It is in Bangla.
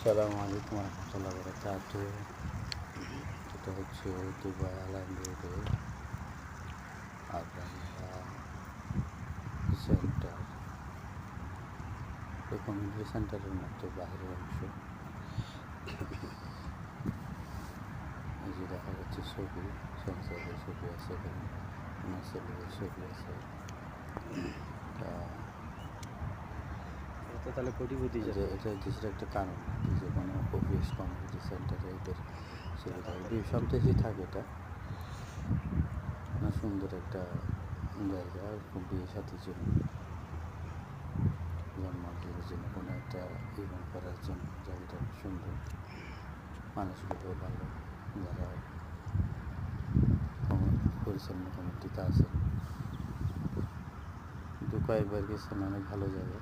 আসসালামু আলাইকুম রহমতুল্লাহ বারাকাতুহ। এটা হচ্ছে দুবাই আলাইন রোডে আবরামিয়া সেন্টার, কমিউনিটি সেন্টারের মতো বাইরের অংশ। এই যে দেখা যাচ্ছে ছবি, সংসারের ছবি আছে, এখানে আমার ছেলেদের ছবি আছে। তাহলে কোটিপতি যে এটা দেশের একটা কারণ যে কোনো অফিস কমিউনিটি সেন্টারে এদের সুবিধা সব দেশেই থাকে। এটা সুন্দর একটা জায়গা, বিয়ে সাথীর জন্য, জন্মদিনের জন্য, কোনো একটা ইভেন্ট করার জন্য জায়গাটা সুন্দর। মানুষগুলো ভালো, যারা পরিচালনা কমিটিতে আছেন। কিন্তু কয়েকবার গেছেন, অনেক ভালো জায়গা।